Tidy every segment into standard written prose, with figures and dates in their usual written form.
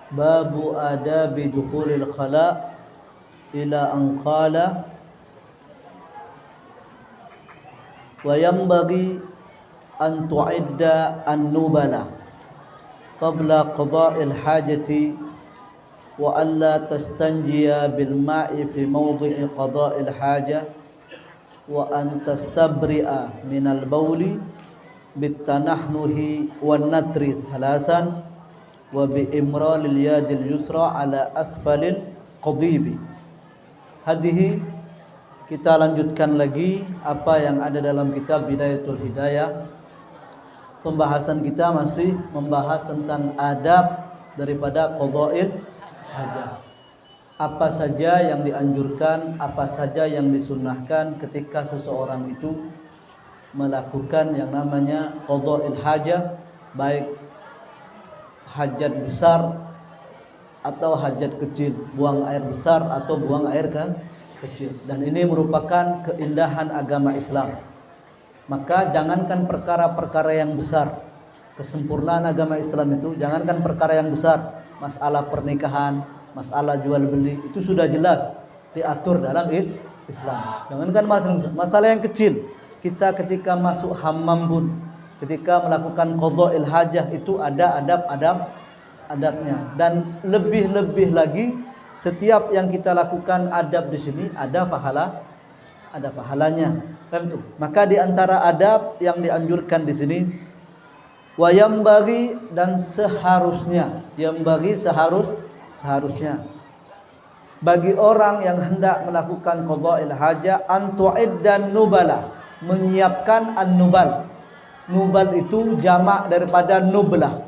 Babu adabi dukhulil khala ila an qala wa yanbaghi an tu'idda an-nubala qabla qada'il hajati wa an la tastanjiya bil ma'i fi mawdi'i qada'il haja wa an tastabri'a minal bawli bit tanahnuhi wan natri thalasan wa bi imralil yadil yusra ala asfalil qadibi. Hadihi, kita lanjutkan lagi apa yang ada dalam kitab Bidayatul Hidayah. Pembahasan kita masih membahas tentang adab daripada qada'il hajah. Apa saja yang dianjurkan, apa saja yang disunnahkan ketika seseorang itu melakukan yang namanya qada'il hajah, baik hajat besar atau hajat kecil, buang air besar atau buang air kecil. Dan ini merupakan keindahan agama Islam. Maka jangankan perkara-perkara yang besar, kesempurnaan agama Islam itu jangankan perkara yang besar, masalah pernikahan, masalah jual beli, itu sudah jelas diatur dalam Islam. Jangankan masalah yang kecil, kita ketika masuk hammam pun, ketika melakukan qada'il hajah itu ada adabnya. Dan lebih-lebih lagi, setiap yang kita lakukan adab di sini ada pahalanya. Tentu. Maka di antara adab yang dianjurkan di sini, wa yambaghi, dan seharusnya, yambaghi seharusnya bagi orang yang hendak melakukan qada'il hajah an tu'iddan nubala, menyiapkan an-nubal. Nubal itu jamak daripada nublah,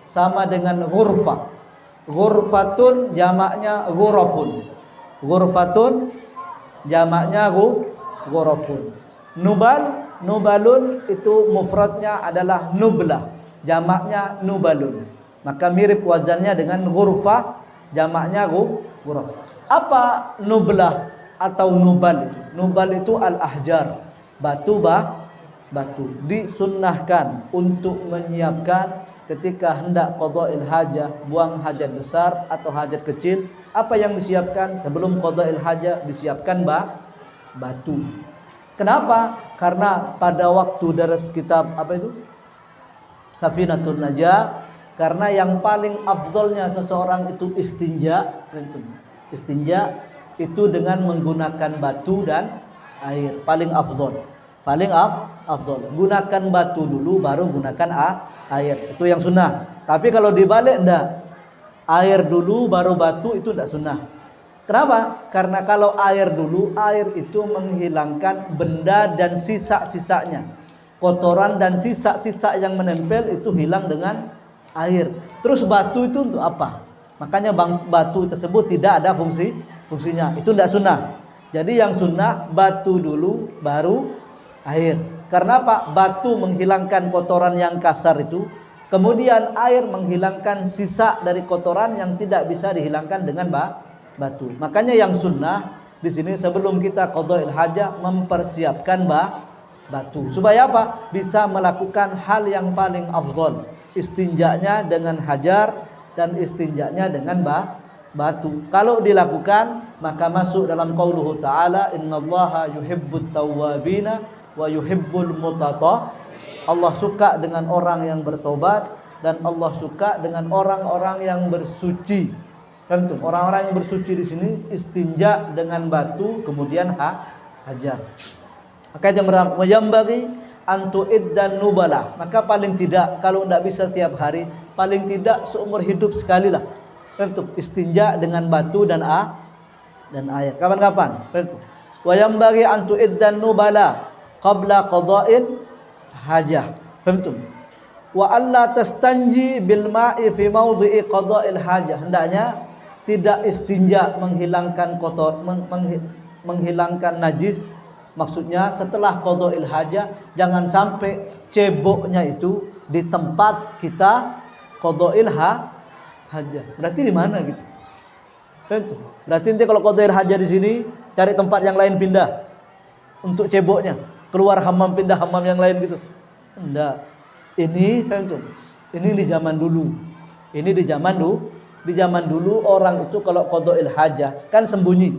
sama dengan ghurfah. Ghurfatun jamaknya ghurafun. Ghurfatun jamaknya ghurafun. Nubalun itu mufradnya adalah nublah, jamaknya nubalun. Maka mirip wazannya dengan ghurfah, jamaknya ghuraf. Apa nublah atau nubal itu? Nubal itu al-ahjar, batu. Disunnahkan untuk menyiapkan ketika hendak qada'il hajah, buang hajat besar atau hajat kecil. Apa yang disiapkan sebelum qada'il hajah? Disiapkan batu. Kenapa? Karena pada waktu daras kitab apa itu? Safinatun Najah, karena yang paling afdolnya seseorang itu istinja. Istinja itu dengan menggunakan batu dan air, paling afdol. Gunakan batu dulu baru gunakan air. Itu yang sunnah. Tapi kalau dibalik enggak. Air dulu baru batu, itu enggak sunnah. Kenapa? Karena kalau air dulu, air itu menghilangkan benda dan sisa-sisanya. Kotoran dan sisa-sisa yang menempel itu hilang dengan air. Terus batu itu untuk apa? Makanya batu tersebut tidak ada fungsinya. Itu enggak sunnah. Jadi yang sunnah batu dulu baru air. Karena apa? Batu menghilangkan kotoran yang kasar itu, kemudian air menghilangkan sisa dari kotoran yang tidak bisa dihilangkan dengan batu. Makanya yang sunnah di sini sebelum kita qada'il hajah mempersiapkan batu. Supaya apa? Bisa melakukan hal yang paling afdol. Istinjanya dengan hajar dan istinjanya dengan batu. Kalau dilakukan maka masuk dalam qauluhu ta'ala, innallaha yuhibbut tawwabina wa yuhibbul mutatah. Allah suka dengan orang yang bertobat dan Allah suka dengan orang-orang yang bersuci. Tentu orang-orang yang bersuci di sini istinja dengan batu kemudian hajar. Maka yang bagi antuid dan nubala. Maka paling tidak, kalau tidak bisa tiap hari, paling tidak seumur hidup sekali lah. Tentu istinja dengan batu dan air. Kapan-kapan. Tentu. Wa yang bagi antuid dan nubala qabla qada'il hajah. Faham? Wa alla tastanji bil ma'i fi mawdhi'i qada'il hajah. Hendaknya tidak istinja menghilangkan kotor, menghilangkan najis. Maksudnya setelah qada'il hajah jangan sampai ceboknya itu di tempat kita qada'il hajah. Berarti di mana gitu? Faham? Berarti nanti kalau qada'il hajah di sini cari tempat yang lain pindah untuk ceboknya. Keluar hammam pindah hammam yang lain gitu. Enggak. Ini di zaman dulu. Di zaman dulu orang itu kalau qada'il hajah kan sembunyi,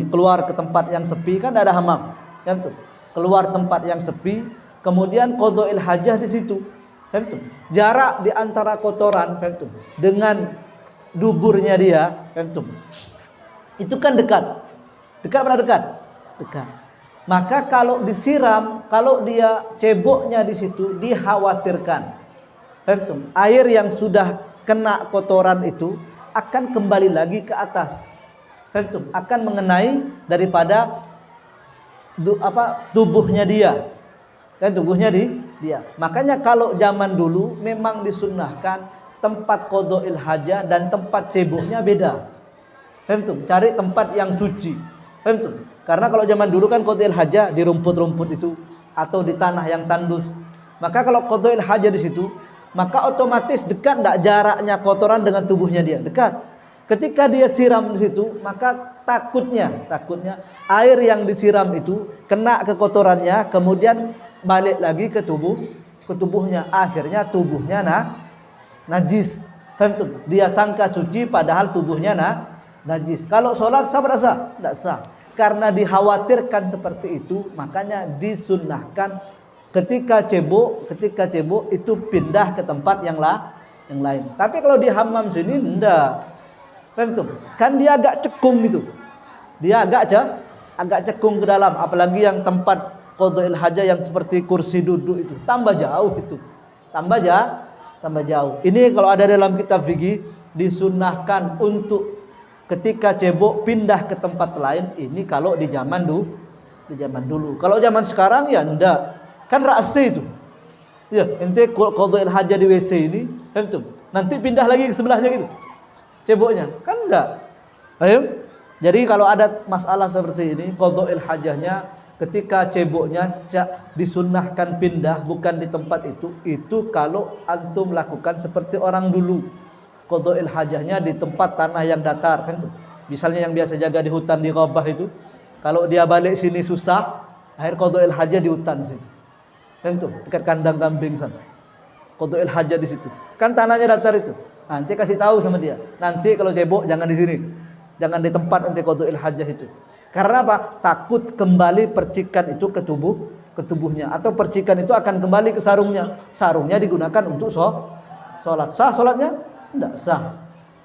keluar ke tempat yang sepi, kan ada hamam, kan tuh. Keluar tempat yang sepi, kemudian qada'il hajah di situ. Kan tuh. Jarak di antara kotoran, kan tuh, dengan duburnya dia, kan tuh. Itu kan dekat. Dekat mana dekat? Dekat. Maka kalau disiram, kalau dia ceboknya di situ, dikhawatirkan, kan tuh, air yang sudah kena kotoran itu akan kembali lagi ke atas. Kan tuh, akan mengenai daripada tubuhnya dia. Kan tubuhnya dia. Makanya kalau zaman dulu memang disunnahkan tempat qada'il hajah dan tempat ceboknya beda. Kan tuh, cari tempat yang suci. Kan tuh. Karena kalau zaman dulu kan qada'il hajah di rumput-rumput itu atau di tanah yang tandus. Maka kalau qada'il hajah di situ, maka otomatis dekat enggak jaraknya kotoran dengan tubuhnya dia? Dekat. Ketika dia siram di situ, maka takutnya air yang disiram itu kena ke kotorannya, kemudian balik lagi ke tubuhnya. Akhirnya tubuhnya najis. Dia sangka suci padahal tubuhnya najis. Kalau sholat sah berasa? Tidak sah. Karena dikhawatirkan seperti itu, makanya disunnahkan ketika cebok itu pindah ke tempat yang lain. Tapi kalau di hammam sini enggak. Kan dia agak cekung gitu. Dia agak cekung ke dalam, apalagi yang tempat qada'il hajah yang seperti kursi duduk itu, tambah jauh itu. Tambah jauh. Ini kalau ada dalam kitab fikih disunnahkan untuk ketika cebok pindah ke tempat lain, ini kalau di zaman dulu. Kalau zaman sekarang ya enggak. Kan rahasia itu. Ya, ente qada'il hajah di WC ini, nanti pindah lagi ke sebelahnya gitu. Ceboknya kan enggak. Ayo. Jadi kalau ada masalah seperti ini, qada'il hajahnya ketika ceboknya disunnahkan pindah bukan di tempat itu kalau antum lakukan seperti orang dulu. Qada'il hajahnya di tempat tanah yang datar, kan tuh. Misalnya yang biasa jaga di hutan di Qabah itu, kalau dia balik sini susah, akhir qada'il hajah di hutan situ. Kan tuh, dekat kandang kambing sana. Qada'il hajah di situ. Kan tanahnya datar itu. Nanti kasih tahu sama dia. Nanti kalau cebok jangan di sini. Jangan di tempat nanti qada'il hajah itu. Karena apa? Takut kembali percikan itu ke tubuhnya, atau percikan itu akan kembali ke sarungnya. Sarungnya digunakan untuk sholat. Sah sholatnya? Tidak sah.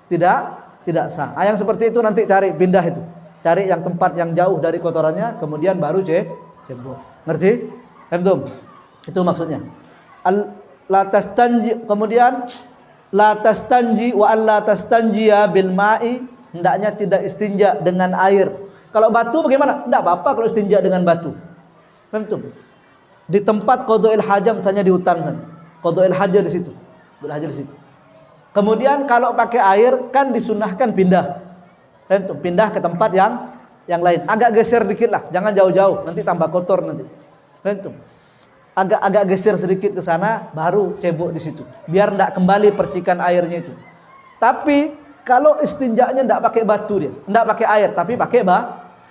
Tidak sah. Yang seperti itu nanti cari pindah itu. Cari yang tempat yang jauh dari kotorannya, kemudian baru cebok. Ngerti? Antum? Itu maksudnya. La tastanji, kemudian la tastanji wa alla tastanjiya bil ma'i, hendaknya tidak istinja dengan air. Kalau batu bagaimana? Tidak apa-apa kalau istinja dengan batu. Antum? Di tempat qada'il hajah, misalnya di hutan sana. Qada'il hajah di situ. Kemudian kalau pakai air kan disunahkan pindah. Antum pindah ke tempat yang lain. Agak geser dikit lah, jangan jauh-jauh, nanti tambah kotor nanti. Antum agak geser sedikit ke sana, baru cebok di situ. Biar enggak kembali percikan airnya itu. Tapi kalau istinjanya enggak pakai batu dia, enggak pakai air, tapi pakai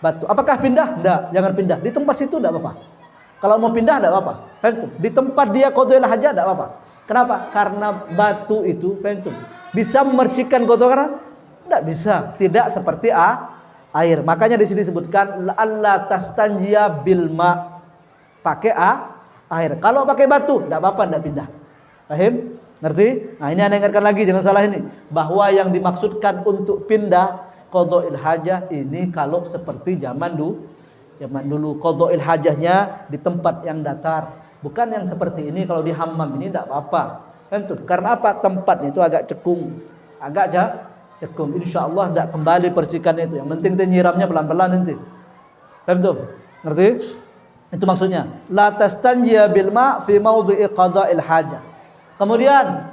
batu. Apakah pindah? Enggak, jangan pindah. Di tempat situ enggak apa-apa. Kalau mau pindah enggak apa-apa. Di tempat dia qada'il hajah enggak apa-apa. Kenapa? Karena batu itu bisa membersihkan kotoran? Enggak bisa. Tidak seperti air. Makanya di sini disebutkan alla tastanjiya bil ma. Pakai air. Kalau pakai batu enggak apa-apa, enggak pindah. Paham? Ngerti? Nah, ini Anda ingatkan lagi, jangan salah ini. Bahwa yang dimaksudkan untuk pindah qada'il hajah ini kalau seperti zaman dulu qada'il hajahnya di tempat yang datar. Bukan yang seperti ini kalau di hammam ini tidak apa-apa. Karena apa? Tempatnya itu agak cekung. Insyaallah tidak kembali percikannya itu. Yang penting nyiramnya pelan-pelan nanti. Ngerti? Itu maksudnya. La tastanjiya bil ma' fi maudhi'i qada'il hajah. Kemudian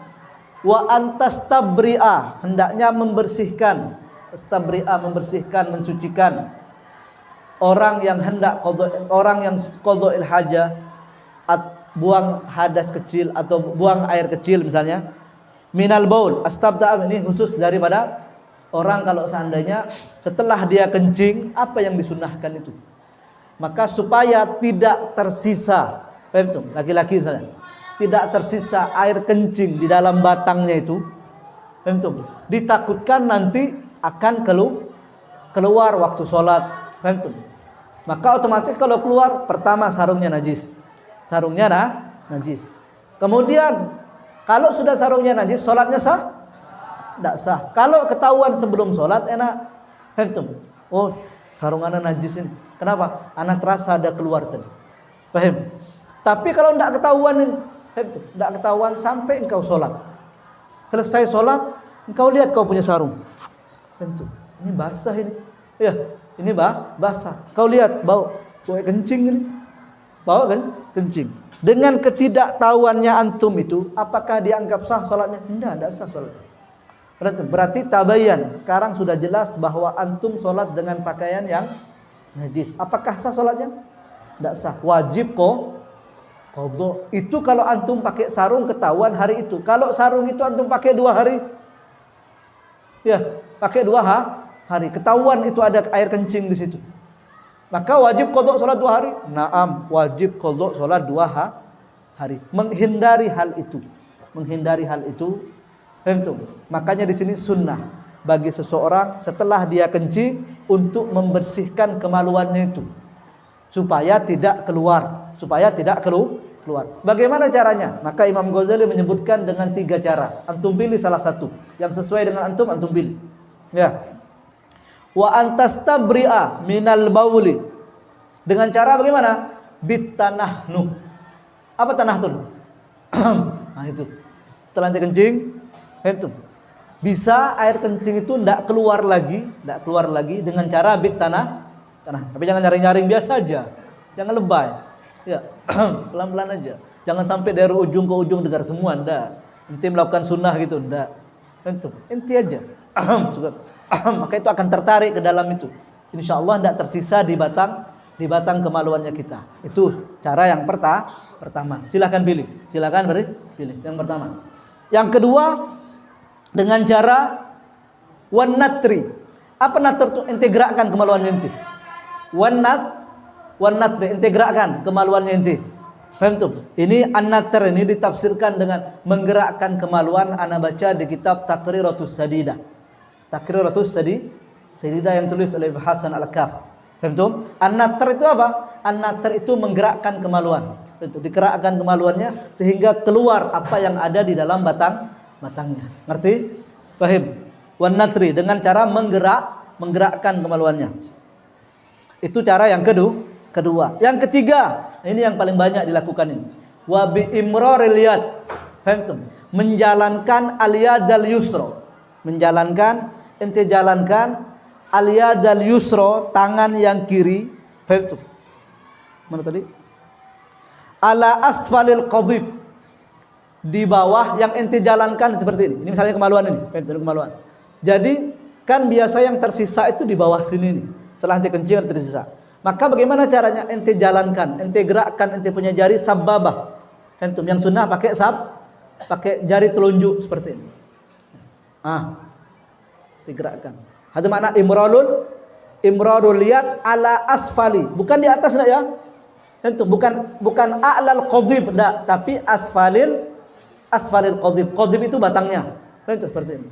wa antastabri'a, hendaknya membersihkan. Tastabri'a, membersihkan, mensucikan. Orang yang qada'il hajah, buang hadas kecil atau buang air kecil misalnya, minal baul, astabda, ini khusus daripada orang kalau seandainya setelah dia kencing, apa yang disunnahkan itu, maka supaya tidak tersisa, laki-laki misalnya, tidak tersisa air kencing di dalam batangnya itu, Antum. Ditakutkan nanti akan keluar waktu sholat. Antum. Maka otomatis kalau keluar, pertama sarungnya najis. Sarungnya najis. Kemudian kalau sudah sarungnya najis, sholatnya sah? Tidak sah. Kalau ketahuan sebelum sholat, enak. Antum. Oh, sarungannya najis ini. Kenapa? Anak terasa ada keluar tadi. Paham? Tapi kalau tidak ketahuan ini, tidak ketahuan sampai engkau sholat. Selesai sholat, engkau lihat kau punya sarung. Tentu, ini basah ini. Ya, ini basah. Kau lihat bau kencing ini. Bau kan? Kencing. Dengan ketidaktahuannya antum itu, apakah dianggap sah sholatnya? Tidak sah sholatnya. Berarti tabayan. Sekarang sudah jelas bahwa antum sholat dengan pakaian yang najis. Apakah sah sholatnya? Tidak sah. Wajib qadha. Itu kalau antum pakai sarung ketahuan hari itu. Kalau sarung itu antum pakai 2 hari, ya pakai 2 hari, ketahuan itu ada air kencing di situ, maka wajib qadha sholat 2 hari. Naam, wajib qadha sholat 2 hari. Menghindari hal itu. Makanya di sini sunnah bagi seseorang setelah dia kencing untuk membersihkan kemaluannya itu supaya tidak keluar. Bagaimana caranya? Maka Imam Ghazali menyebutkan dengan 3 cara. Antum pilih salah satu yang sesuai dengan antum pilih. Ya. Wa antastabri'a minal bauli. Dengan cara bagaimana? Bitanahnu. Apa tanah tuh? Nah itu. Setelah nanti kencing, itu bisa air kencing itu tidak keluar lagi dengan cara tanah. Tapi jangan nyaring-nyaring biasa aja. Jangan lebay. Ya, pelan-pelan aja. Jangan sampai dari ujung ke ujung dengar semua, enggak. Inti melakukan sunnah gitu, enggak. Inti aja. Maka itu akan tertarik ke dalam itu. Insyaallah enggak tersisa di batang kemaluannya kita. Itu cara yang pertama. Silakan pilih. Pilih yang pertama. Yang kedua dengan cara wan natri. Apa natr itu? Integrakan kemaluannya inti. Wan natri, integrakan kemaluannya inti. Paham tuh? Ini an-natr ini ditafsirkan dengan menggerakkan kemaluan. Ana baca di kitab Taqriratus Sadidah. Taqriratus Sadidah yang tulis oleh Hasan Al-Kaf. Paham tuh? An-natr itu apa? An-natr itu menggerakkan kemaluan. Itu digerakkan kemaluannya sehingga keluar apa yang ada di dalam batangnya. Ngerti? Paham? Wan natri dengan cara menggerakkan kemaluannya. Itu cara yang kedua. Yang ketiga, ini yang paling banyak dilakukan ini. Wa bi imraril yad. Faham? Menjalankan al-yadal yusra. Ente jalankan al-yadal yusra, tangan yang kiri. Faham? Mana tadi? Ala asfalil qadhib, di bawah yang ente jalankan seperti ini. Ini misalnya kemaluan ini, kemaluan. Jadi kan biasa yang tersisa itu di bawah sini nih. Setelah ente kencing tersisa. Maka bagaimana caranya? Ente jalankan, ente gerakkan, ente punya jari sababah. Antum yang sunnah pakai jari telunjuk seperti ini. Digerakkan. Ada makna imrarul yad ala asfali, bukan di atas enggak ya? Itu bukan a'lal qadhib, enggak, tapi asfalil qadhib. Qadhib itu batangnya. Itu seperti ini.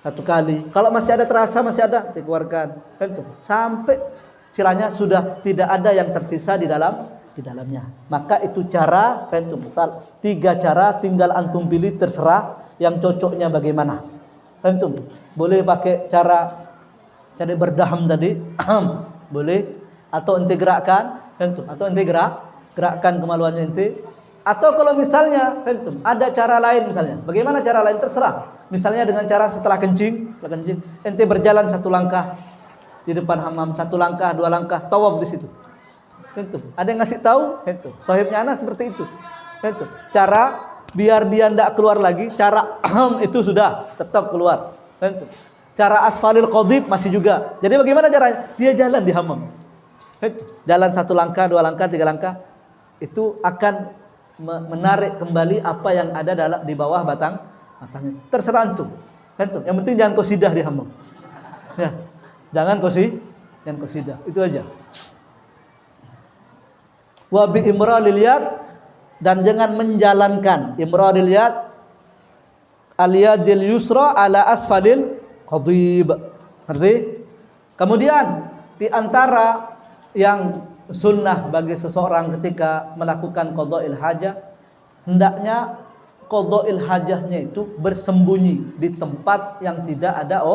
Satu kali. Kalau masih ada terasa, masih ada, dikeluarkan. Itu sampai silanya sudah tidak ada yang tersisa di dalamnya. Maka itu cara, itu 3 cara, tinggal antum pilih, terserah yang cocoknya bagaimana. Antum boleh pakai cara berdaham tadi, boleh. Atau ente gerakkan, gerakkan kemaluannya ente. Atau kalau misalnya ada cara lain, misalnya bagaimana cara lain, terserah. Misalnya dengan cara setelah kencing ente berjalan 1 langkah di depan hammam, 1 langkah, 2 langkah, tawaf di situ. Ada yang ngasih tahu, sahibnya ana seperti itu. Cara biar dia tidak keluar lagi, cara itu sudah tetap keluar. Cara asfalil qadhib masih juga. Jadi bagaimana caranya? Dia jalan di hammam. Jalan 1 langkah, 2 langkah, 3 langkah, itu akan menarik kembali apa yang ada di bawah batangnya. Terserah antum. Yang penting jangan qasidah di hammam. Ya, jangan qasidah. Itu aja. Wa bi imralil yad, dan jangan menjalankan imralil yad al-yadil yusra ala asfalil qadib. Ngerti? Kemudian di antara yang sunnah bagi seseorang ketika melakukan qada'il hajah, hendaknya qada'il hajahnya itu bersembunyi di tempat yang tidak ada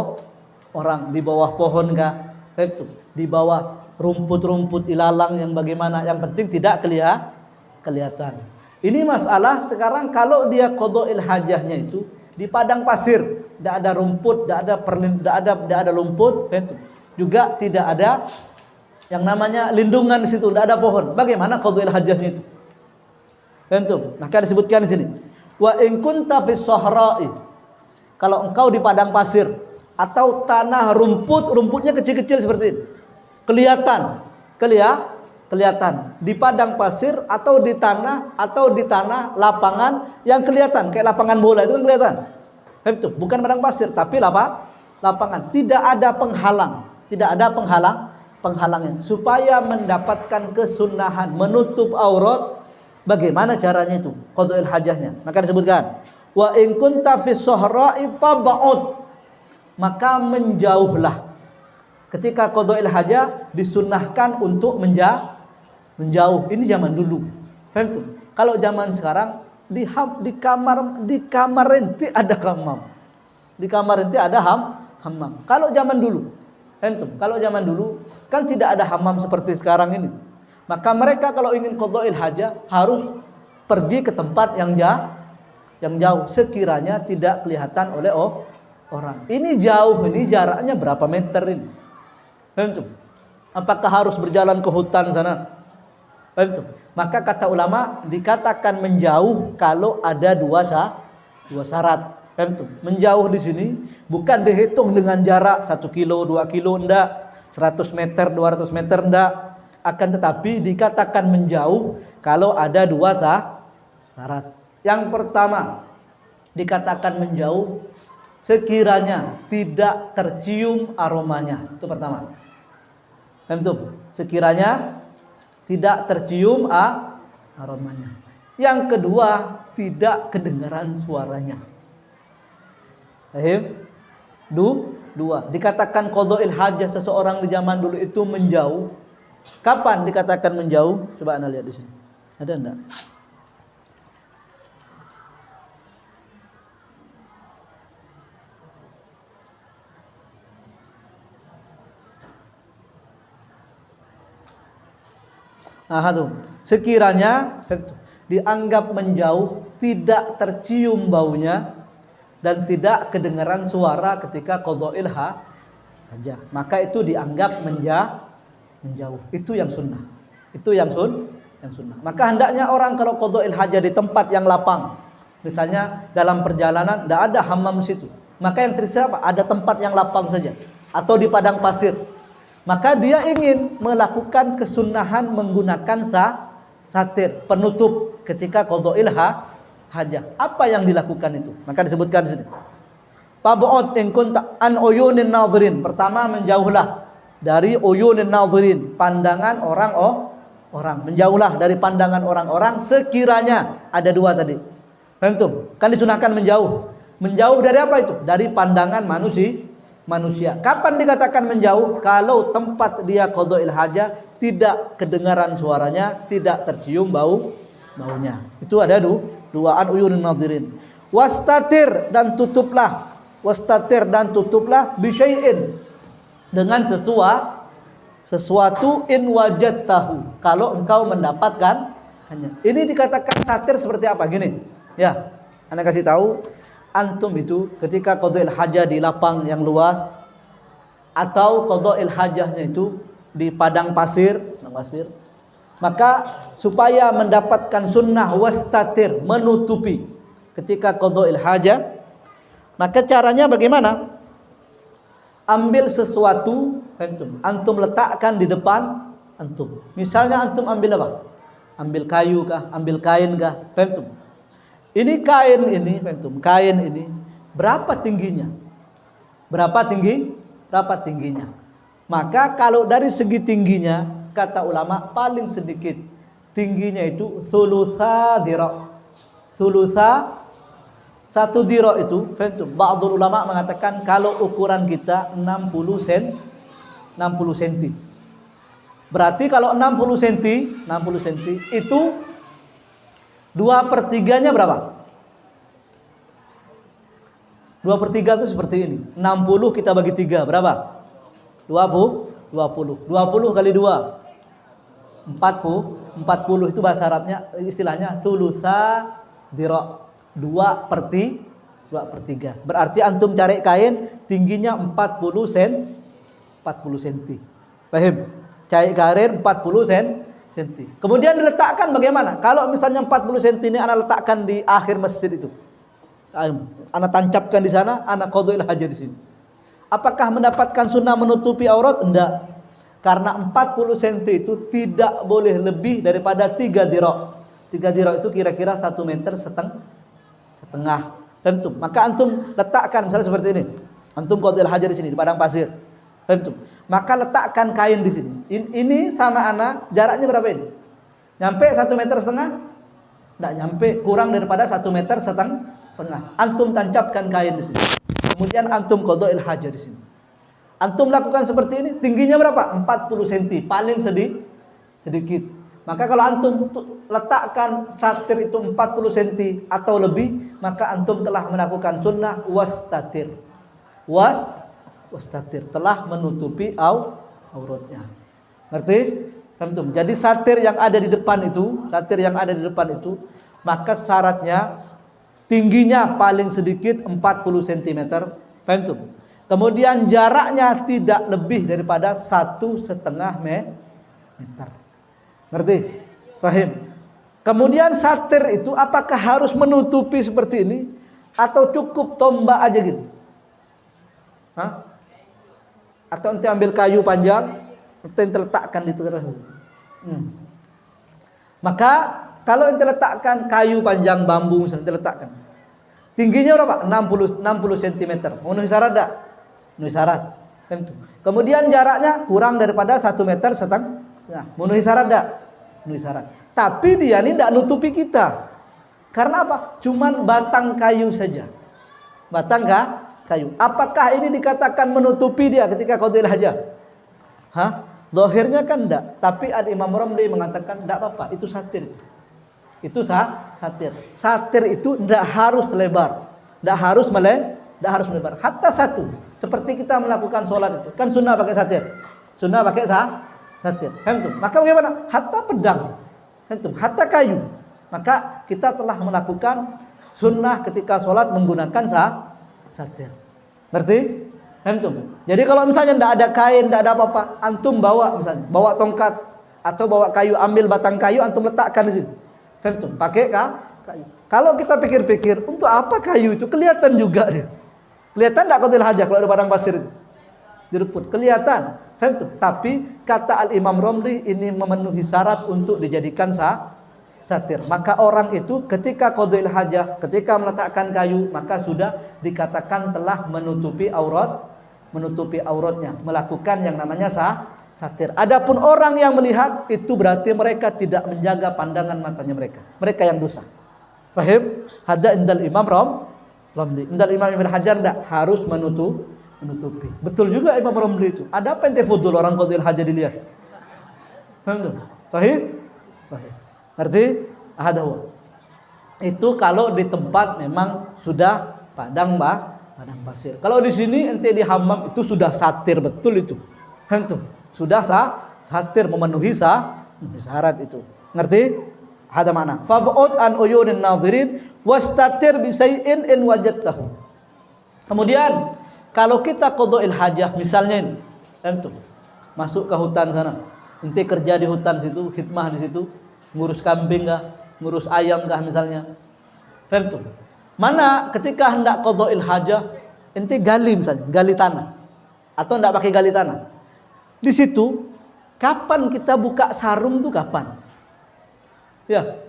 orang, di bawah pohon kah, itu di bawah rumput-rumput ilalang yang bagaimana, yang penting tidak kelihatan. Ini masalah sekarang kalau dia qada'il hajahnya itu di padang pasir, tidak ada rumput, tidak ada lumput, itu juga tidak ada yang namanya lindungan di situ, tidak ada pohon. Bagaimana qada'il hajahnya itu? Tentu. Maka disebutkan di sini, wa in kunta fis sahra'i. Kalau engkau di padang pasir atau tanah rumputnya kecil-kecil seperti ini. Kelihatan di padang pasir atau di tanah lapangan yang kelihatan kayak lapangan bola itu kan kelihatan. Itu bukan padang pasir tapi lapangan. Tidak ada penghalangnya supaya mendapatkan kesunahan menutup aurat. Bagaimana caranya itu qada'il hajahnya? Maka disebutkan wa in kunta fis sahra'i fab'ud, maka menjauhlah. Ketika qada'il hajah disunahkan untuk menjauh. Ini zaman dulu. Paham tuh? Kalau zaman sekarang di kamar inti ada hammam. Di kamar inti ada hammam. Kalau zaman dulu, kalau zaman dulu kan tidak ada hammam seperti sekarang ini. Maka mereka kalau ingin qada'il hajah harus pergi ke tempat yang jauh sekiranya tidak kelihatan oleh orang. Ini jauh, ini jaraknya berapa meter ini? Apakah harus berjalan ke hutan sana? Maka kata ulama dikatakan menjauh kalau ada dua syarat. Menjauh di sini bukan dihitung dengan jarak 1 kilo, 2 kilo, enggak, 100 meter, 200 meter, enggak. Akan tetapi dikatakan menjauh kalau ada dua syarat. Yang pertama dikatakan menjauh sekiranya tidak tercium aromanya. Itu pertama. Sekiranya tidak tercium aromanya. Yang kedua tidak kedengaran suaranya. Dua. Dikatakan qada'il hajah seseorang di zaman dulu itu menjauh. Kapan dikatakan menjauh? Coba Anda lihat di sini. Ada enggak? Tuh. Sekiranya dianggap menjauh, tidak tercium baunya dan tidak kedengaran suara ketika qada'il hajah, maka itu dianggap menjauh. Itu yang sunnah. Maka hendaknya orang kalau qada'il hajah di tempat yang lapang, misalnya dalam perjalanan tidak ada hammam situ, maka yang tersedia apa? Ada tempat yang lapang saja atau di padang pasir. Maka dia ingin melakukan kesunahan menggunakan satir, penutup ketika qada'il hajah. Apa yang dilakukan itu? Maka disebutkan di sini. Fab'ud in kunta an uyunin nadhirin. Pertama, menjauhlah dari uyunin nadhirin, pandangan orang. Menjauhlah dari pandangan orang-orang sekiranya ada dua tadi. Paham? Kan disunahkan menjauh. Menjauh dari apa itu? Dari pandangan manusia. Kapan dikatakan menjauh? Kalau tempat dia qada'il hajah tidak kedengaran suaranya, tidak tercium baunya. Itu ada dua an uyunin nadhirin. Wastatir dan tutuplah bisyai'in, dengan sesuatu in wajadtahu, kalau engkau mendapatkan hanya. Ini dikatakan satir seperti apa? Gini ya, Anda kasih tahu, antum itu ketika qada'il hajah di lapang yang luas atau qada'il hajahnya itu di padang pasir, maka supaya mendapatkan sunnah wastatir, menutupi ketika qada'il hajah, maka caranya bagaimana? Ambil sesuatu, antum letakkan di depan antum. Misalnya antum ambil apa? Ambil kayu kah? Ambil kain kah? Ini kain ini berapa tingginya? Berapa tingginya? Maka kalau dari segi tingginya, kata ulama paling sedikit tingginya itu sulusa Satu diro itu, ba'dul ulama mengatakan kalau ukuran kita 60 cm. Berarti kalau 60 cm itu 2/3-nya berapa? 2/3 itu seperti ini. 60 kita bagi 3 berapa? 20 kali 2 40 itu bahasa Arabnya istilahnya sulusa diro, 2/3. Berarti antum cari kain tingginya 40 cm. Paham? Cari kain 40 cm. Kemudian diletakkan bagaimana? Kalau misalnya 40 cm ini ana letakkan di akhir masjid itu. Ana tancapkan di sana, ana qadha'il hajat di sini. Apakah mendapatkan sunnah menutupi aurat? Enggak. Karena 40 cm itu tidak boleh lebih daripada 3 diro. 3 diro itu kira-kira 1,5 meter. Tentu. Maka antum letakkan misalnya seperti ini. Antum qadha'il hajat di sini di padang pasir. Tentu. Maka letakkan kain di sini. Ini sama ana jaraknya berapa ini? Nyampe 1,5 meter? Enggak nyampe, kurang daripada 1,5 meter. Antum tancapkan kain di sini. Kemudian antum qadha'il hajat di sini. Antum lakukan seperti ini, tingginya berapa? 40 cm, paling sedikit. Maka kalau antum letakkan satir itu 40 cm atau lebih, maka antum telah melakukan sunnah wastatir. Wastatir, telah menutupi auratnya. Ngerti? Antum. Jadi satir yang ada di depan itu, maka syaratnya tingginya paling sedikit 40 cm. Paham? Kemudian jaraknya tidak lebih daripada 1,5 meter. Ngerti? Paham? Kemudian satir itu apakah harus menutupi seperti ini atau cukup tombak aja gitu? Hah? Atau ente ambil kayu panjang, ente letakkan di tengah. Maka kalau ente letakkan kayu panjang bambu misalnya ente letakkan, tingginya berapa? 60 cm. Memenuhi syarat enggak? Memenuhi syarat. Kemudian jaraknya kurang daripada 1,5 meter. Memenuhi syarat enggak? Memenuhi syarat. Tapi dia ini enggak nutupi kita. Karena apa? Cuman batang kayu saja. Batang kayu. Apakah ini dikatakan menutupi dia ketika qadha'il hajat? Zahirnya kan enggak. Tapi Imam Ramli mengatakan enggak apa-apa, itu satir. Itu satir. Satir itu tidak harus lebar, tidak harus melebar. Hatta satu, seperti kita melakukan sholat itu, kan sunnah pakai satir. Sunnah pakai satir. Maka bagaimana? Hatta pedang, hatta kayu. Maka kita telah melakukan sunnah ketika sholat menggunakan satir. Ngerti? Jadi kalau misalnya tidak ada kain, tidak ada apa-apa, antum bawa misalnya, bawa tongkat atau bawa kayu, ambil batang kayu, antum letakkan di sini. Pakai kayu. Kalau kita pikir-pikir, untuk apa kayu itu? Kelihatan juga dia. Kelihatan enggak qadha'il hajat kalau ada padang pasir itu? Diruput, kelihatan. Tapi kata Al-Imam Ramli ini memenuhi syarat untuk dijadikan satir. Maka orang itu ketika qadha'il hajat, ketika meletakkan kayu, maka sudah dikatakan telah menutupi auratnya, melakukan yang namanya satir. Adapun orang yang melihat itu berarti mereka tidak menjaga pandangan matanya mereka. Mereka yang dosa. Paham? Hada indal Imam Ramli. Indal Imam Ibn Hajar enggak harus menutupi. Betul juga Imam Ramli itu. Ada apa ente fudul orang qadha'il hajat dilihat? Paham? Sahih? Ngerti? Hada huwa. Itu kalau di tempat memang sudah padang pasir. Kalau di sini ente di hammam itu sudah satir betul itu. Sudah satir memenuhi syarat itu. Ngerti? Ada makna. Fab'ud an uyunin nadhirin wastatir bi syai'in in wajadtahu. Kemudian kalau kita qadha'il hajah misalnya ini, masuk ke hutan sana. Ente kerja di hutan situ, khidmah di situ, ngurus kambing kah, ngurus ayam kah misalnya. Mana ketika hendak qadha'il hajah, ente gali misalnya, gali tanah. Atau hendak pakai gali tanah. Di situ kapan kita buka sarung tuh kapan? Ya.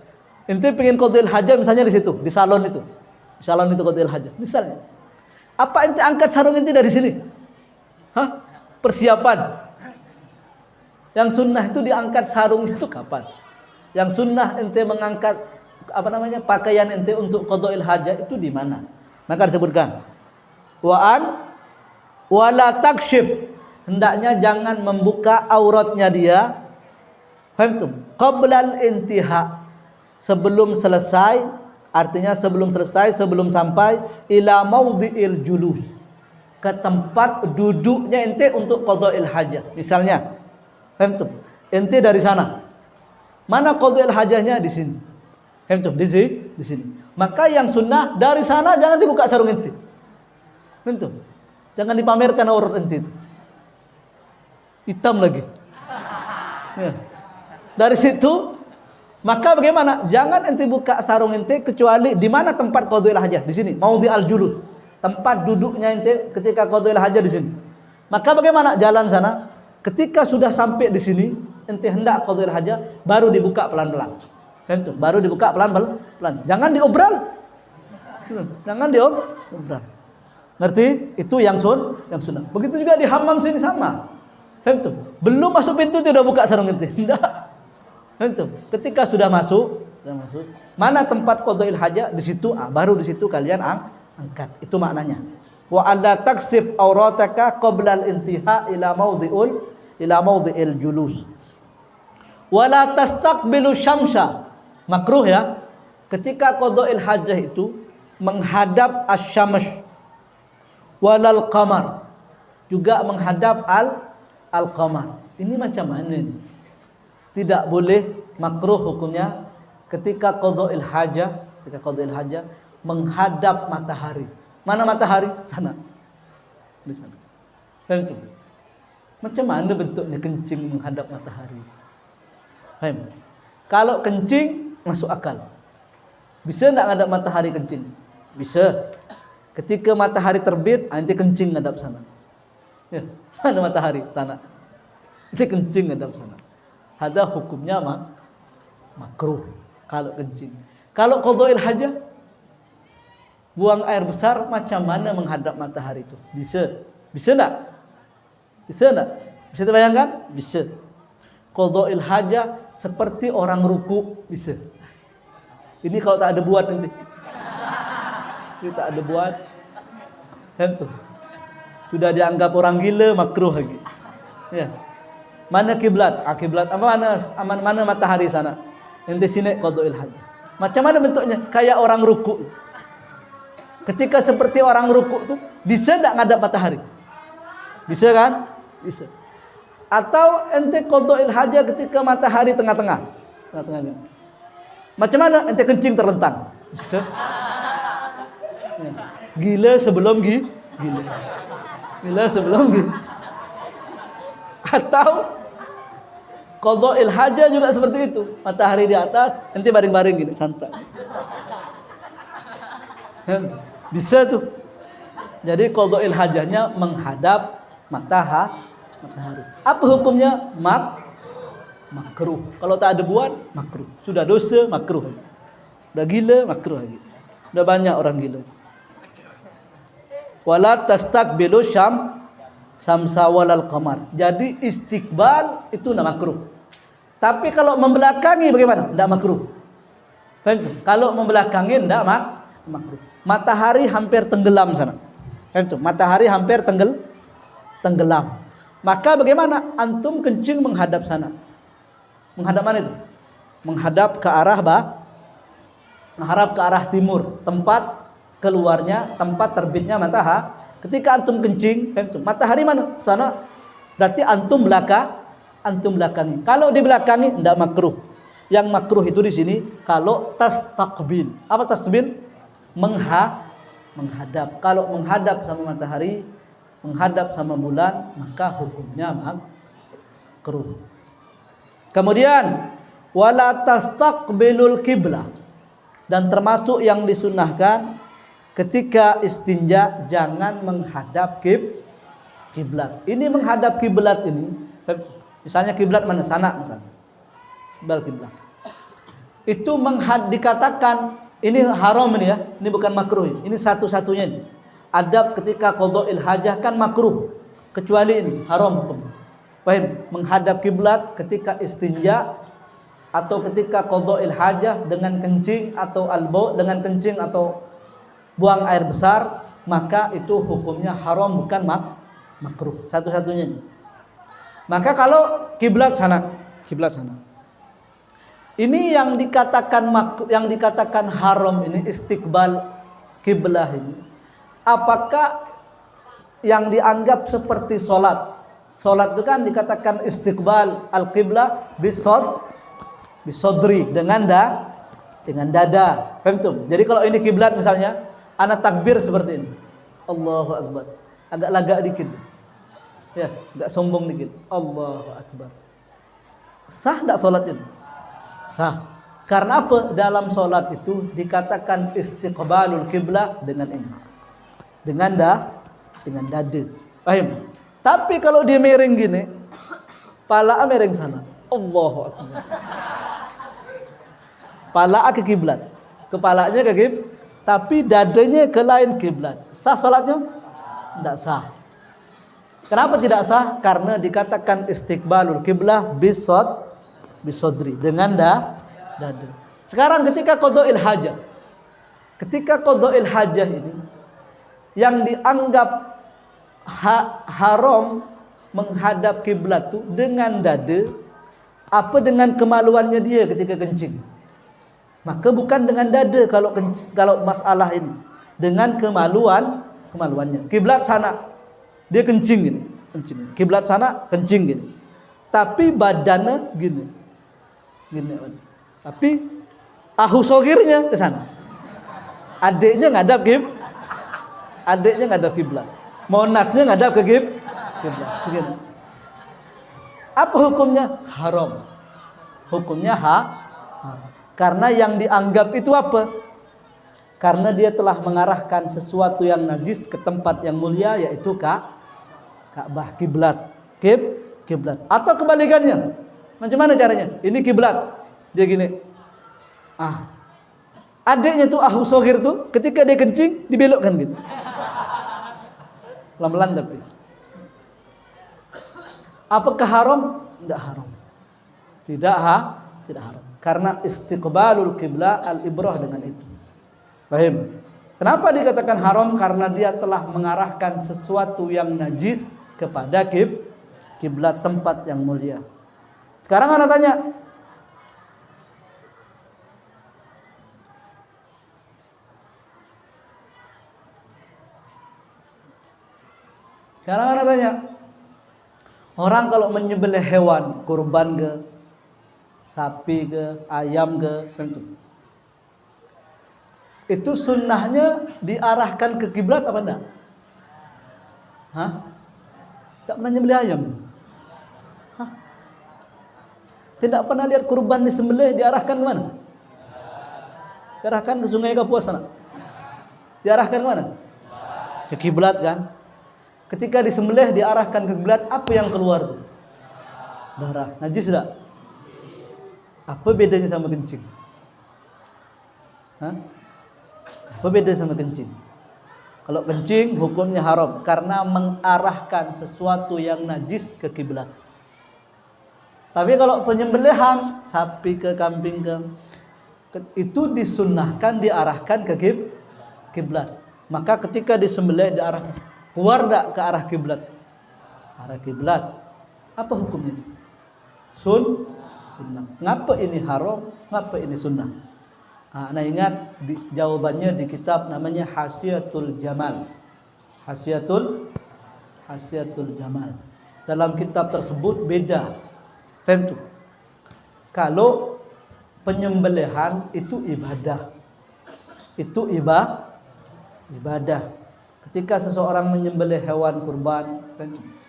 Ente pengen qadha'il hajah misalnya di situ, di salon itu. Di salon itu qadha'il hajah. Misalnya. Apa ente angkat sarung ente dari sini? Persiapan. Yang sunnah itu diangkat sarung itu kapan? Yang sunnah ente mengangkat pakaian ente untuk qada'il hajat itu di mana? Maka disebutkan wala takshif, hendaknya jangan membuka auratnya dia. Faham? Qablal intiha, sebelum selesai, artinya sebelum sampai ila maudhi'il juluh, ke tempat duduknya ente untuk qada'il hajah. Misalnya, faham? Ente dari sana. Mana qada'il hajahnya? Di sini. Faham? Di sini. Maka yang sunnah dari sana jangan dibuka sarung ente. Faham? Jangan dipamerkan aurat ente. Hitam lagi. Ya. Dari situ, maka bagaimana? Jangan ente buka sarung ente kecuali di mana tempat qada'il hajah? Di sini, maudhi'al julus. Tempat duduknya ente ketika qada'il hajah di sini. Maka bagaimana? Jalan sana. Ketika sudah sampai di sini, ente hendak qada'il hajah, baru dibuka pelan-pelan. Baru dibuka pelan-pelan. Jangan diobral. Jangan diobral. Ngerti? Itu yang sunnah. Begitu juga di hammam sini sama. Belum masuk pintu sudah buka sarung ente. Enggak. Ketika sudah masuk, mana tempat qada'il hajah? Di situ, baru di situ kalian angkat. Itu maknanya. Wa alla taksif aurataka qabla al-intiha ila maudhi'il julus. Wala tastaqbilu syamsa, makruh ya. Ketika qada'il hajah itu menghadap asy-syams, walal qamar, juga menghadap al-qamar. Ini macam mana ini? Tidak boleh, makruh hukumnya ketika qada'il hajah, menghadap matahari. Mana matahari? Sana. Di sana. Faham? Macam mana bentuknya kencing menghadap matahari? Faham? Kalau kencing masuk akal. Bisa enggak ngadap matahari kencing? Bisa. Ketika matahari terbit, ente kencing ngadap sana. Ya, mana matahari? Sana. Ente kencing ngadap sana. Ada hukumnya makruh kalau kencing. Kalau qada'il hajah, buang air besar, macam mana menghadap matahari itu? Bisa. Bisa enggak? Bisa enggak? Bisa dibayangkan? Bisa. Qada'il hajah seperti orang ruku, bisa. Ini kalau tak ada buat nanti. Ini tak ada buat. Tentu. Sudah dianggap orang gila, makruh lagi. Ya. Mana kiblat? Kiblat mana matahari sana? Ente sini qada'il hajah. Macam mana bentuknya? Kayak orang ruku. Ketika seperti orang ruku tuh, bisa enggak ngadap matahari? Bisa kan? Bisa. Atau ente qada'il hajah ketika matahari tengah-tengah. Tengah-tengah. Macam mana? Ente kencing terlentang. Bisa. Ya. Gila sebelum gila. Gila sebelum gila. Atau qada'il hajah juga seperti itu. Matahari di atas, ente baring-baring gini, santai. Bisa tuh. Jadi qada'il hajahnya menghadap matahari. Apa hukumnya? Makruh. Kalau tak ada buat, makruh. Sudah dosa, makruh. Sudah gila, makruh lagi. Sudah banyak orang gila. Wala tastaqbilu samsa walal qamar. Jadi istiqbal itu tidak makruh. Tapi kalau membelakangi bagaimana? Tidak makruh. Faham? Kalau membelakangi tidak makruh. Matahari hampir tenggelam sana. Faham? Matahari hampir tenggelam. Maka bagaimana? Antum kencing menghadap sana. Menghadap mana itu? Menghadap ke arah menghadap ke arah timur, tempat keluarnya, tempat terbitnya matahari. Ketika antum kencing, matahari mana? Sana. Berarti antum belakangi. Kalau di belakangi tidak makruh. Yang makruh itu di sini kalau tastaqbil. Apa tasbil? Menghadap. Kalau menghadap sama matahari, menghadap sama bulan, maka hukumnya makruh. Kemudian wala tastaqbilul qiblah. Dan termasuk yang disunnahkan ketika istinja jangan menghadap kiblat. Ini menghadap kiblat ini, misalnya kiblat mana? Sana misalnya. Sebelah kiblat. Itu dikatakan ini haram ini ya. Ini bukan makruh. Ini satu-satunya ini. Adab ketika qada'il hajah kan makruh. Kecuali ini haram. Paham? Menghadap kiblat ketika istinja atau ketika qadha'il hajah dengan kencing atau al-baul dengan kencing atau buang air besar, maka itu hukumnya haram bukan makruh. Satu-satunya. Maka kalau kiblat sana. Ini yang dikatakan haram ini istiqbal kiblah ini. Apakah yang dianggap seperti solat? Solat itu kan dikatakan istiqbal al-qiblah bisodri dengan dada. Paham tuh? Jadi kalau ini kiblat misalnya, ana takbir seperti ini. Allahu Akbar. Agak lagak dikit. Ya, agak sombong dikit. Allahu Akbar. Sah enggak solat itu? Sah. Karena apa? Dalam solat itu dikatakan istiqbalul kiblah dengan ini. Dengan dada. Paham? Tapi kalau dia miring gini, pala miring sana. Allahu Akbar. Pala ke kiblat. Kepalanya ke kiblat, tapi dadanya ke lain kiblat. Sah salatnya? Tidak sah. Kenapa tidak sah? Karena dikatakan istiqbalul kiblah bisodri dengan dada. Sekarang ketika qadha'il hajah. Ketika qadha'il hajah ini yang dianggap haram menghadap kiblat itu dengan dada, apa dengan kemaluannya dia ketika kencing? Maka bukan dengan dada kalau masalah ini, dengan kemaluannya. Kiblat sana dia kencing gini. Kiblat sana kencing gini. Tapi badannya gini. Tapi ahu sogirnya ke sana. Adiknya ngadap kiblat. Monasnya ngadap ke kiblat. Begini. Apa hukumnya? Haram. Hukumnya haram. Karena yang dianggap itu apa? Karena dia telah mengarahkan sesuatu yang najis ke tempat yang mulia, yaitu Ka'bah, kiblat. Kiblat. Atau kebalikannya. Macam mana caranya? Ini kiblat. Dia gini. Adiknya tuh ahu sogir tuh ketika dia kencing dibelokkan gitu. Pelan-pelan tapi. Apakah haram? Tidak haram. Tidak haram. Karena istiqbalul qiblah al-ibrah dengan itu. Paham? Kenapa dikatakan haram? Karena dia telah mengarahkan sesuatu yang najis kepada kiblat tempat yang mulia. Sekarang ana tanya, orang kalau menyembelih hewan, kurban ke, sapi ke, ayam ke, itu sunnahnya diarahkan ke kiblat apa enggak? Tak pernah nyembelih ayam? Tidak pernah lihat kurban disembelih diarahkan ke mana? Diarahkan ke Sungai Kapuas sana. Diarahkan ke mana? Ke kiblat kan? Ketika disembelih diarahkan ke kiblat, apa yang keluar? Darah. Najis enggak? Apa bedanya sama kencing? Apa beda sama kencing? Kalau kencing hukumnya haram karena mengarahkan sesuatu yang najis ke kiblat. Tapi kalau penyembelihan sapi ke kambing ke, itu disunnahkan diarahkan ke kiblat. Maka ketika disembelih diarahkan keluar enggak ke arah kiblat? Arah kiblat. Apa hukumnya? Sunnah. Ngapa ini haram? Ngapa ini sunnah? Nah ingat jawabannya di kitab namanya Hasyiatul Jamal. Hasyiatul Jamal. Dalam kitab tersebut beda. Tentu. Kalau penyembelihan itu ibadah. Itu ibadah. Ketika seseorang menyembelih hewan kurban,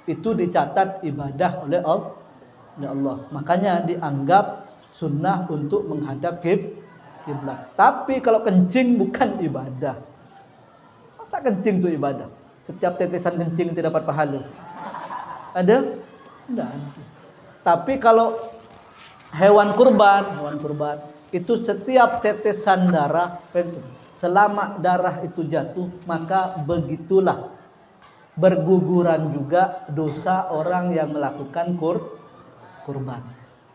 itu dicatat ibadah oleh Allah. Makanya dianggap sunnah untuk menghadap kiblat. Tapi kalau kencing bukan ibadah. Masa kencing itu ibadah? Setiap tetesan kencing tidak dapat pahala. Ada? Tidak ada. Tapi kalau hewan kurban itu setiap tetesan darah, selama darah itu jatuh, maka begitulah berguguran juga dosa orang yang melakukan kurban.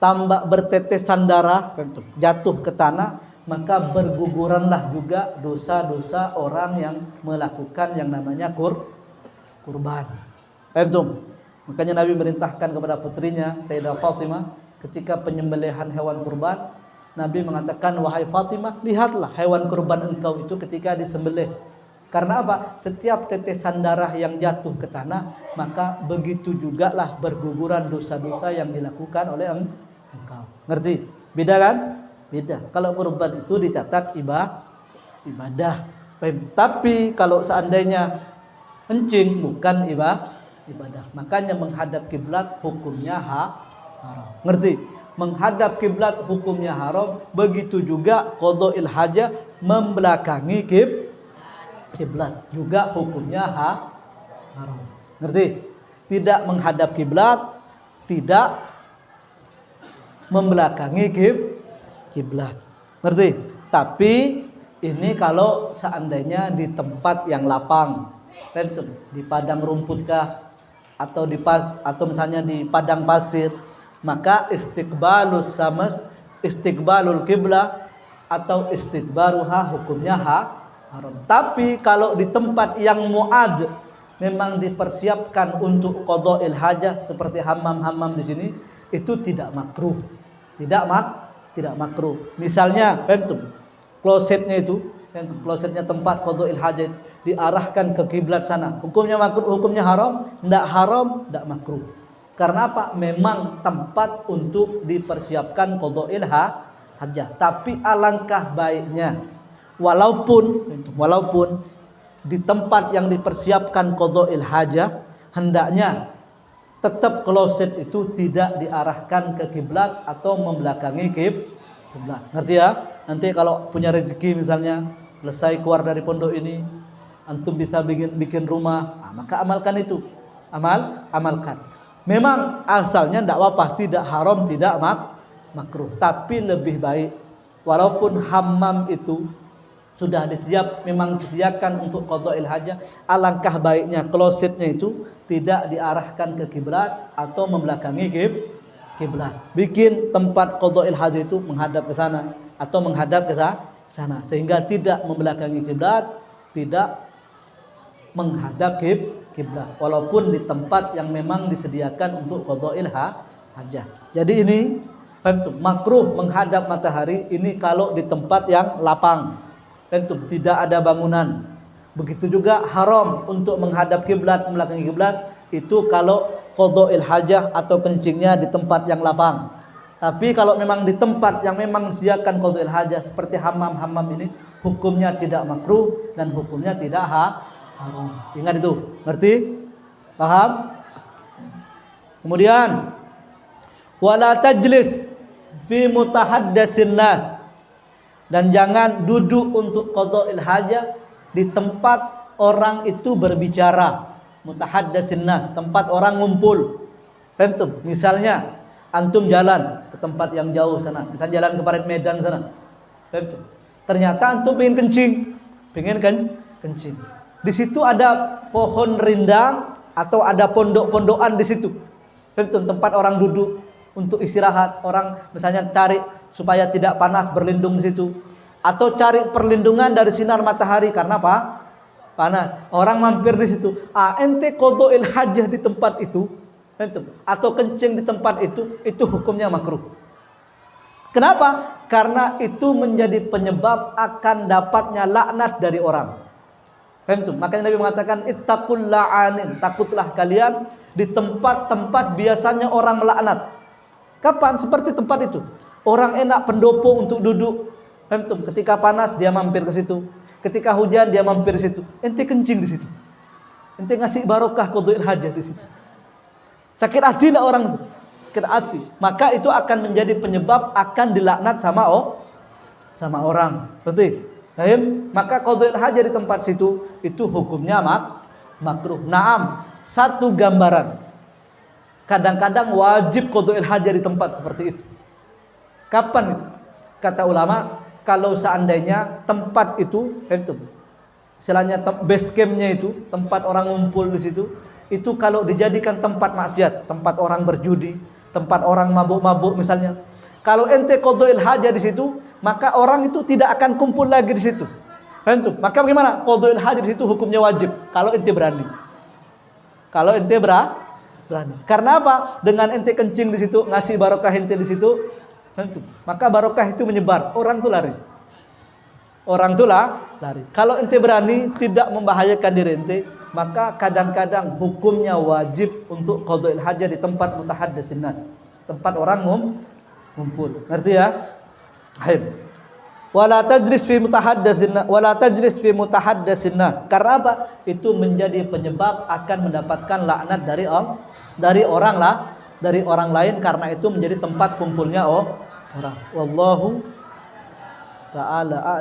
tambah bertetesan darah, jatuh ke tanah, maka berguguranlah juga dosa-dosa orang yang melakukan yang namanya kurban. Makanya Nabi merintahkan kepada putrinya Sayyidah Fatimah ketika penyembelihan hewan kurban, Nabi mengatakan, wahai Fatimah, lihatlah hewan kurban engkau itu ketika disembelih. Karena apa? Setiap tetesan darah yang jatuh ke tanah, maka begitu jugalah berguguran dosa-dosa yang dilakukan oleh engkau. Ngerti? Beda kan? Beda. Kalau kurban itu dicatat ibadah. Tapi kalau seandainya kencing bukan ibadah. Makanya menghadap kiblat hukumnya haram. Ngerti? Menghadap kiblat hukumnya haram. Begitu juga qadha'il hajah membelakangi kiblat juga hukumnya haram. Ngerti? Tidak menghadap kiblat, tidak membelakangi kiblat. Ngerti? Tapi ini kalau seandainya di tempat yang lapang, di padang rumput kah, atau misalnya di padang pasir, maka istiqbalul kiblah atau istidbaruha hukumnya haram. Tapi kalau di tempat yang mu'ad, memang dipersiapkan untuk qadha'il hajah seperti hammam di sini, itu tidak makruh. Tidak makruh. Misalnya, klosetnya klosetnya tempat qadha'il hajah diarahkan ke kiblat sana. Hukumnya makruh, hukumnya haram? Enggak haram, enggak makruh. Karena apa? Memang tempat untuk dipersiapkan qadha'il hajah. Tapi alangkah baiknya walaupun di tempat yang dipersiapkan qadha'il hajah, hendaknya tetap kloset itu tidak diarahkan ke kiblat atau membelakangi kiblat. Ngerti ya? Nanti kalau punya rezeki misalnya selesai keluar dari pondok ini, antum bisa bikin rumah, maka amalkan itu. Amalkan. Memang asalnya tidak apa-apa, tidak haram, tidak makruh. Tapi lebih baik walaupun hammam itu sudah memang disediakan untuk qadha'il hajah, alangkah baiknya klosetnya itu tidak diarahkan ke kiblat atau membelakangi kiblat. Bikin tempat qadha'il hajah itu menghadap ke sana atau menghadap ke sana, sehingga tidak membelakangi kiblat, tidak menghadap kiblat, walaupun di tempat yang memang disediakan untuk qadha'il hajah. Jadi ini makruh menghadap matahari ini kalau di tempat yang lapang, tidak ada bangunan. Begitu juga haram untuk menghadap kiblat, membelakangi kiblat itu kalau qadha'il hajah atau kencingnya di tempat yang lapang. Tapi kalau memang di tempat yang memang disediakan qadha'il hajah seperti hammam ini, hukumnya tidak makruh dan hukumnya tidak haram. Ingat itu, ngerti? Paham? Kemudian wala tajlis fi mutahaddatsin nas, dan jangan duduk untuk qadha'il hajah di tempat orang itu berbicara. Mutahaddatsin nas, tempat orang ngumpul. Misalnya antum jalan ke tempat yang jauh sana, misalnya jalan ke Parit Medan sana. Ternyata antum pengen kencing. Di situ ada pohon rindang atau ada pondok-pondokan di situ. Tempat orang duduk untuk istirahat. Orang misalnya cari supaya tidak panas berlindung di situ, atau cari perlindungan dari sinar matahari karena apa? Panas. Orang mampir di situ. Ente qadha'il hajah di tempat itu, atau kencing di tempat itu hukumnya makruh. Kenapa? Karena itu menjadi penyebab akan dapatnya laknat dari orang. Makanya Nabi mengatakan ittaqul la'anin, takutlah kalian di tempat-tempat biasanya orang melaknat. Kapan? Seperti tempat itu. Orang enak pendopo untuk duduk. Ketika panas dia mampir ke situ. Ketika hujan dia mampir ke situ. Ente kencing di situ. Ente ngasih barokah qadha'il hajah di situ. Sakit hati enggak orang itu? Sakit hati. Maka itu akan menjadi penyebab akan dilaknat sama orang. Betul? Maka qadha'il hajah di tempat situ itu hukumnya makruh. Naam, satu gambaran. Kadang-kadang wajib qadha'il hajah di tempat seperti itu. Kapan itu? Kata ulama, kalau seandainya tempat itu istilahnya base campnya itu, tempat orang ngumpul di situ, itu kalau dijadikan tempat maksiat, tempat orang berjudi, tempat orang mabuk-mabuk misalnya. Kalau ente qadha'il hajat di situ, maka orang itu tidak akan kumpul lagi di situ. Paham? Maka bagaimana? Qadha'il hajat di situ hukumnya wajib kalau ente berani. Kalau ente berani. Karena apa? Dengan ente kencing di situ, ngasih barokah ente di situ, maka barokah itu menyebar. Orang tuh lari. Lari. Kalau ente berani tidak membahayakan diri ente, maka kadang-kadang hukumnya wajib untuk qadha'il hajat di tempat mutahaddatsin nas. Tempat orang ngumpul. Ngerti ya? Baik. Wala tajlis fi mutahaddatsin nas. Karena apa? Itu menjadi penyebab akan mendapatkan laknat dari orang lain karena itu menjadi tempat kumpulnya orang. Wallahu taala